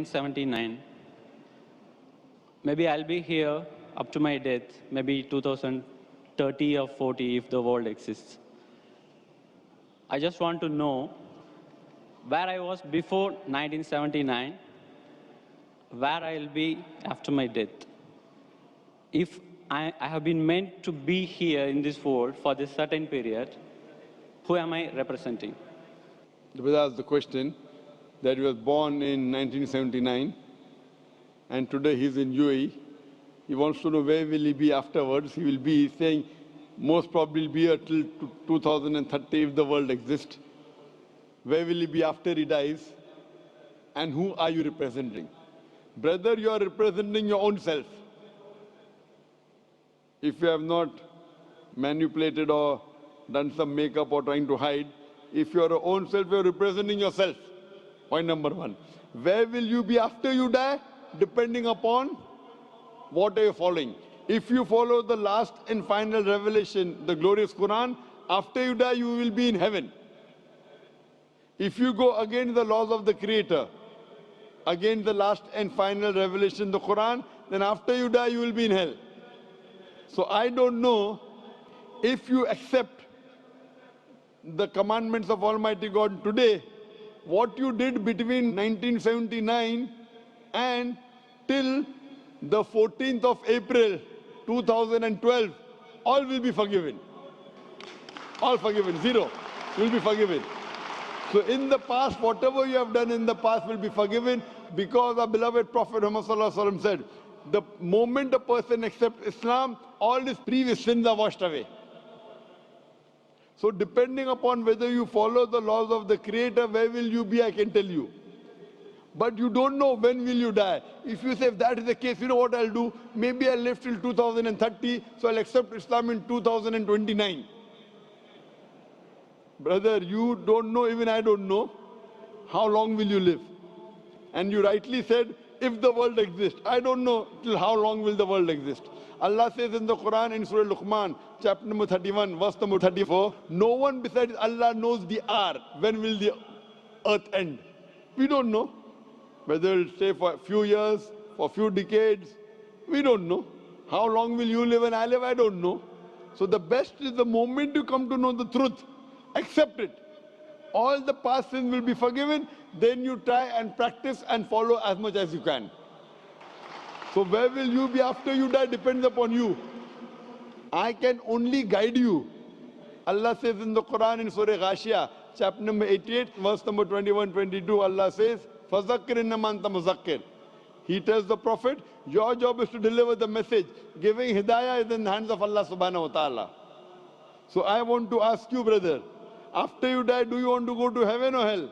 1979. Maybe I'll be here up to my death, maybe 2030 or 40 if the world exists. I just want to know where I was before 1979, where I'll be after my death. If I have been meant to be here in this world for this certain period, who am I representing? The brother asked the question that he was born in 1979 and today he's in UAE. He wants to know where will he be afterwards. He will be saying most probably be here till 2030 if the world exists. Where will he be after he dies? And who are you representing? Brother, you are representing your own self. If you have not manipulated or done some makeup or trying to hide, if you are your own self, you are representing yourself. Point number one. Where will you be after you die? Depending upon what are you following. If you follow the last and final revelation, the glorious Quran, after you die, you will be in heaven. If you go against the laws of the Creator, against the last and final revelation, the Quran, then after you die, you will be in hell. So I don't know if you accept the commandments of Almighty God today, what you did between 1979 and till the 14th of April 2012, all will be forgiven. All forgiven, zero will be forgiven. So in the past, whatever you have done in the past will be forgiven because our beloved Prophet Muhammad said, the moment a person accepts Islam, all his previous sins are washed away. So depending upon whether you follow the laws of the Creator, where will you be, I can tell you. But you don't know when will you die. If you say, if that is the case, you know what I'll do? Maybe I'll live till 2030, so I'll accept Islam in 2029. Brother, you don't know, even I don't know, how long will you live? And you rightly said, if the world exists. I don't know till how long will the world exist. Allah says in the Quran in Surah Luqman, chapter number 31, verse number 34, no one besides Allah knows the hour. When will the earth end? We don't know. Whether it'll stay for a few years, for a few decades, we don't know. How long will you live and I live? I don't know. So the best is the moment you come to know the truth, accept it. All the past sins will be forgiven. Then you try and practice and follow as much as you can. So where will you be after you die depends upon you. I can only guide you. Allah says in the Quran in Surah Ghashiyah, chapter number 88, verse number 21-22, Allah says, فَذَكِّرْ إِنَّمَا أَنْتَ مُذَكِّرْ. He tells the Prophet, your job is to deliver the message. Giving hidayah is in the hands of Allah subhanahu wa ta'ala. So I want to ask you, brother, after you die, do you want to go to heaven or hell?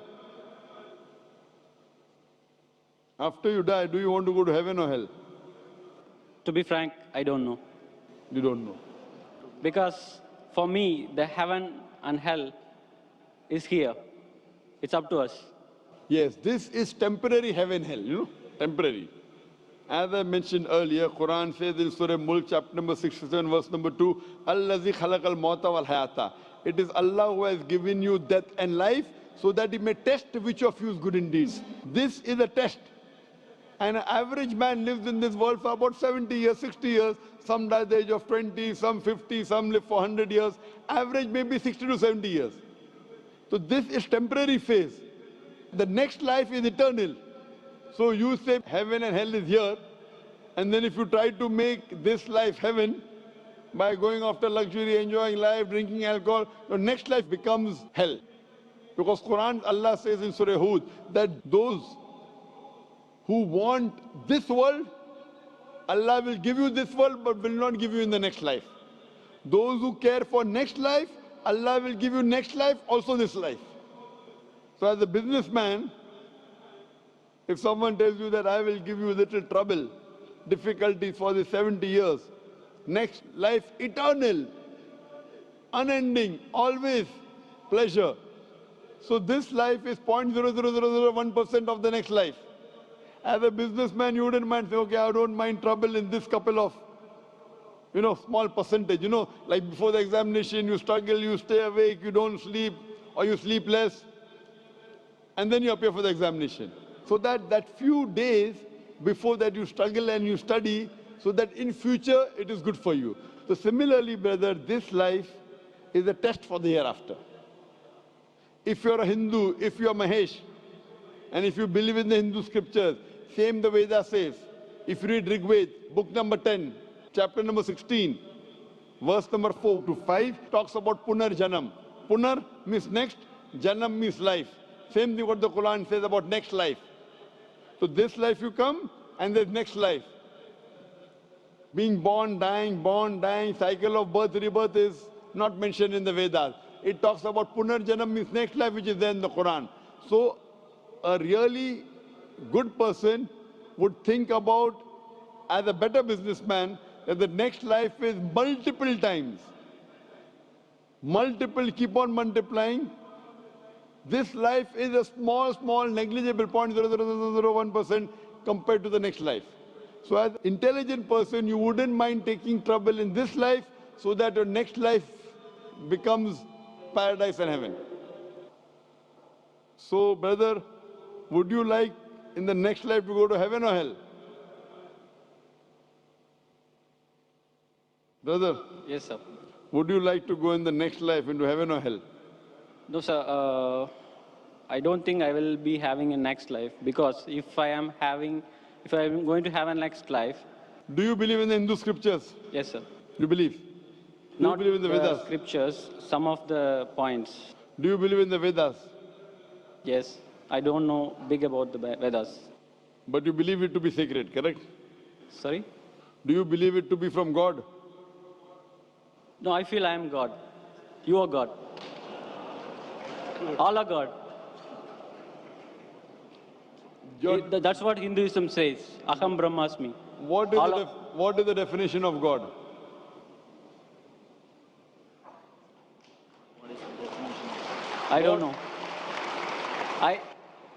After you die, do you want to go to heaven or hell? To be frank, I don't know. You don't know. Because for me, the heaven and hell is here. It's up to us. Yes, this is temporary heaven, hell, temporary. As I mentioned earlier, Quran says in Surah Mulk, chapter number 67, verse number 2, Allazi khalaqal mauta wal hayata. It is Allah who has given you death and life so that He may test which of you is good in deeds. This is a test. And an average man lives in this world for about 70 years, 60 years. Some die at the age of 20, some 50, some live for 100 years. Average maybe 60 to 70 years. So this is temporary phase. The next life is eternal. So you say heaven and hell is here. And then if you try to make this life heaven by going after luxury, enjoying life, drinking alcohol, your next life becomes hell. Because Quran, Allah says in Surah Hud that those who want this world, Allah will give you this world but will not give you in the next life. Those who care for next life, Allah will give you next life, also this life. So as a businessman, if someone tells you that I will give you little trouble, difficulties for the 70 years, next life eternal, unending, always pleasure. So this life is 0.00001% of the next life. As a businessman, you wouldn't mind saying, okay, I don't mind trouble in this couple of, small percentage. Like before the examination, you struggle, you stay awake, you don't sleep, or you sleep less, and then you appear for the examination. So that few days before that you struggle and you study, so that in future it is good for you. So similarly, brother, this life is a test for the hereafter. If you're a Hindu, if you're Mahesh, and if you believe in the Hindu scriptures, same the Veda says. If you read Rig Veda, book number 10, chapter number 16, verse number 4 to 5, talks about Punar Janam. Punar means next, Janam means life. Same thing what the Quran says about next life. So this life you come, and there's next life. Being born, dying, cycle of birth, rebirth is not mentioned in the Vedas. It talks about Punar Janam means next life, which is there in the Quran. So a really good person would think about, as a better businessman, that the next life is multiple times. Multiple, keep on multiplying. This life is a small, negligible 0.00001% compared to the next life. So as an intelligent person, you wouldn't mind taking trouble in this life so that your next life becomes paradise and heaven. So, brother, would you like in the next life to go to heaven or hell? Brother? Yes, sir. Would you like to go in the next life into heaven or hell? No, sir. I don't think I will be having a next life, because if I am going to have a next life. Do you believe in the Hindu scriptures? Yes, sir. You believe? Do Not you believe in the Vedas? Scriptures, some of the points. Do you believe in the Vedas? Yes. I don't know big about the Vedas. But you believe it to be sacred, correct? Sorry? Do you believe it to be from God? No, I feel I am God. You are God. All are God. That's what Hinduism says. Aham Brahmasmi. What is the definition of God? I don't know. I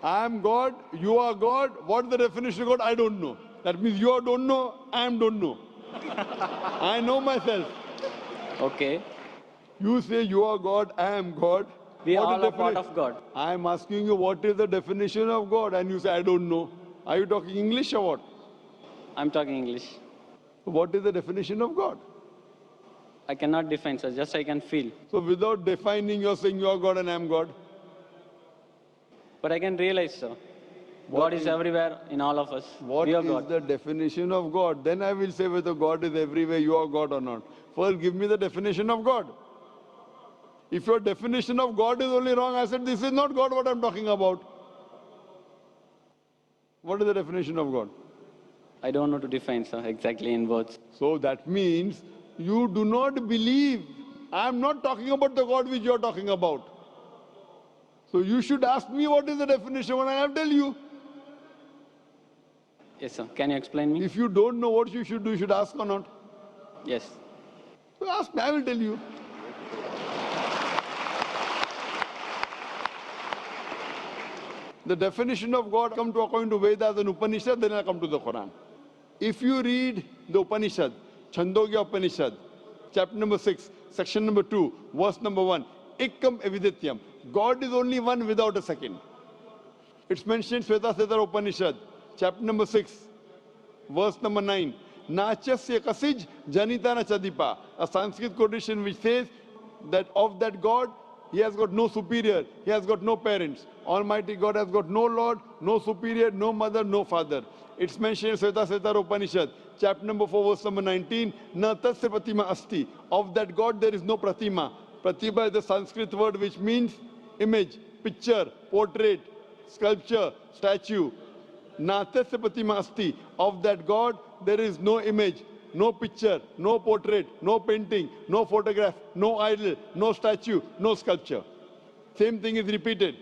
am God, you are God. What is the definition of God? I don't know. That means you don't know, I don't know. I know myself. Okay. You say you are God, I am God. We are all a part of God. I am asking you what is the definition of God, and you say I don't know. Are you talking English or what? I'm talking English. What is the definition of God? I cannot define, sir. Just I can feel. So without defining, you're saying you are God and I am God? But I can realize, sir. God is everywhere in all of us. What we are is God. the definition of God? Then I will say whether God is everywhere, you are God or not. First, give me the definition of God. If your definition of God is only wrong, I said, this is not God what I'm talking about. What is the definition of God? I don't know to define, sir, exactly in words. So that means you do not believe. I'm not talking about the God which you're talking about. So you should ask me what is the definition and I'll tell you. Yes, sir. Can you explain me? If you don't know what you should do, you should ask or not. Yes. So ask me, I will tell you. The definition of God come to according to Vedas and Upanishad, then I come to the Quran. If you read the Upanishad, Chandogya Upanishad, chapter number 6, section number 2, verse number 1, Ekam Evidityam. God is only one without a second. It's mentioned in Shvetasvatara Upanishad, chapter number 6, verse number 9. Nachasya kasij janita na chadipa. A Sanskrit quotation which says that of that God, he has got no superior, he has got no parents. Almighty God has got no Lord, no superior, no mother, no father. It's mentioned in Shvetasvatara Upanishad, chapter number 4, verse number 19. Na tasya pratima asti. Of that God there is no pratima. Pratima is the Sanskrit word which means image, picture, portrait, sculpture, statue. Na tasya pratima asti. Of that God there is no image, no picture, no portrait, no painting, no photograph, no idol, no statue, no sculpture. Same thing is repeated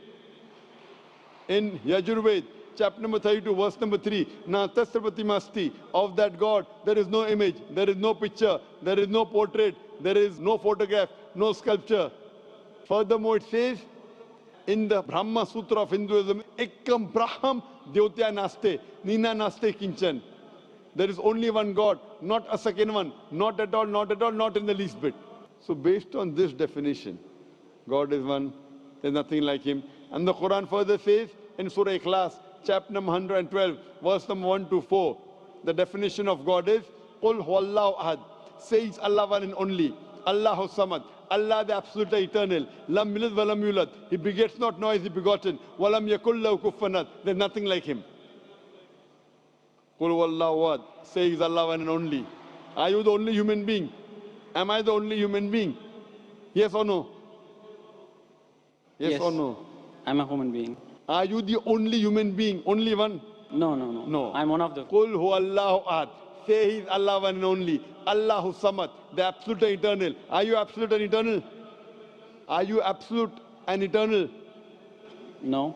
in Yajurved, chapter number 32, verse number 3. Na tasya pratima asti. Of that God there is no image, there is no picture, there is no portrait, there is no photograph, no sculpture. Furthermore, it says in the Brahma Sutra of Hinduism, Ekam Braham Dyotya Naste, Nina Naste Kinchan. There is only one God, not a second one, not at all, not at all, not in the least bit. So based on this definition, God is one, there's nothing like him. And the Quran further says in Surah Ikhlas, chapter number 112, verse number 1 to 4. The definition of God is, Qul huwallahu ahad. Says Allah one and only. Allahu samad. Allah the absolute eternal. Lam yalid wa lam yulad. He begets not, nor is he begotten. Wa lam yakul lahu kufuwan ahad. There's nothing like him. Qul huwallahu ahad. Says Allah one and only. Are you the only human being? Am I the only human being? Yes or no? Yes or no? I'm a human being. Are you the only human being? Only one? No. No. I'm one of the. Qul huwallahu ahad. Say He is Allah one and only. Allahu samad, the absolute and eternal. Are you absolute and eternal? Are you absolute and eternal? No.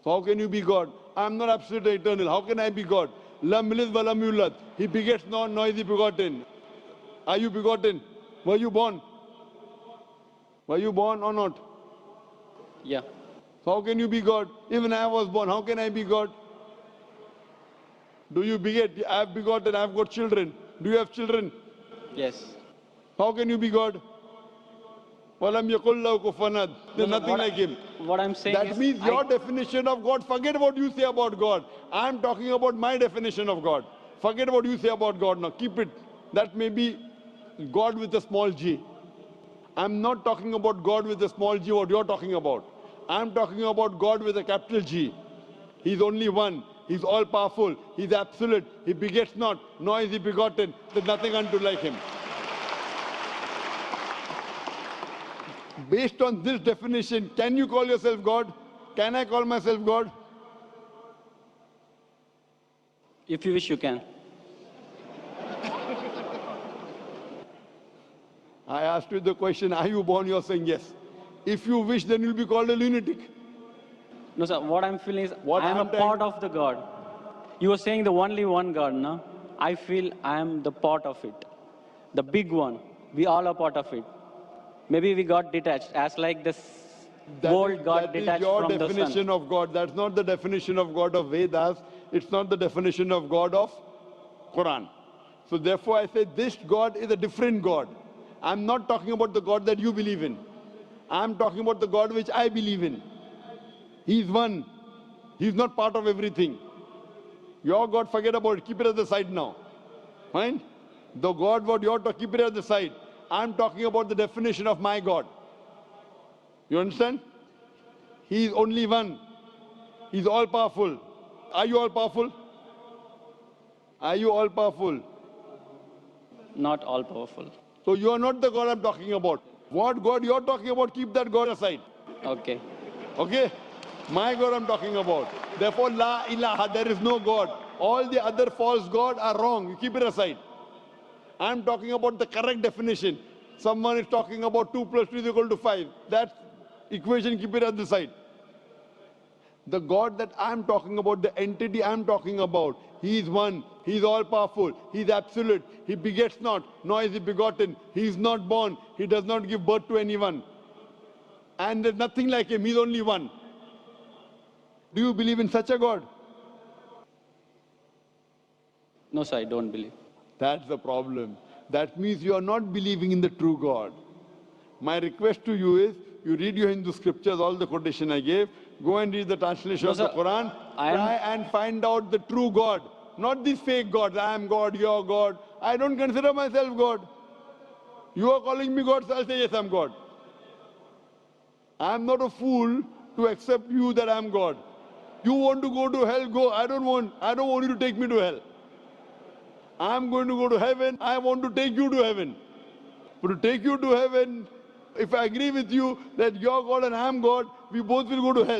So how can you be God? I am not absolute and eternal. How can I be God? Lam yalid wa lam yulad. He begets not, nor is he begotten. Are you begotten? Were you born? Were you born or not? Yeah. So how can you be God? Even I was born. How can I be God? Do you beget? I have begotten. I have got children. Do you have children? Yes. How can you be God? Walam yakul lahu kufuwan ahad. There's nothing like him. What I'm saying That is, means your definition of God, forget what you say about God. I'm talking about my definition of God. Forget what you say about God now. Keep it. That may be God with a small g. I'm not talking about God with a small g, what you're talking about. I'm talking about God with a capital G. He's only one. He's all powerful. He's absolute. He begets not, nor is he begotten. There's nothing unto like him. Based on this definition, can you call yourself God? Can I call myself God? if you wish, you can. I asked you the question, are you born? You're saying yes. If you wish, then you'll be called a lunatic. No, sir. What I'm feeling is, What I am a happened? part of the God. You were saying the only one God, no? I feel I am the part of it, the big one. We all are part of it. Maybe we got detached, as like this world got detached your from the sun. definition of God. That's not the definition of God of Vedas. It's not the definition of God of Quran. So therefore I say this God is a different God. I'm not talking about the God that you believe in. I'm talking about the God which I believe in. He's one. He's not part of everything. Your God, forget about it. Keep it at the side now. Fine? The God what you're talking, keep it at the side. I'm talking about the definition of my God. You understand? He is only one. He's all powerful. Are you all powerful? Are you all powerful? Not all powerful. So you are not the God I'm talking about. What God you're talking about, keep that God aside. Okay. Okay? My God I'm talking about. Therefore, La ilaha, there is no God. All the other false gods are wrong. You keep it aside. I'm talking about the correct definition. Someone is talking about 2 plus 2 is equal to 5. That equation, keep it at the side. The God that I'm talking about, the entity I'm talking about, He is one. He is all powerful. He is absolute. He begets not, nor is he begotten. He is not born. He does not give birth to anyone. And there's nothing like him. He's only one. Do you believe in such a God? No, sir, I don't believe. That's the problem. That means you are not believing in the true God. My request to you is, you read your Hindu scriptures, all the quotation I gave, go and read the translation No, of the sir, Quran, try and find out the true God. Not these fake gods, I am God, you are God. I don't consider myself God. You are calling me God, so I'll say yes, I'm God. I am not a fool to accept you that I am God. You want to go to hell, go. I don't want you to take me to hell. I'm going to go to heaven. I want to take you to heaven. But to take you to heaven, if I agree with you that you're God and I'm God, we both will go to hell.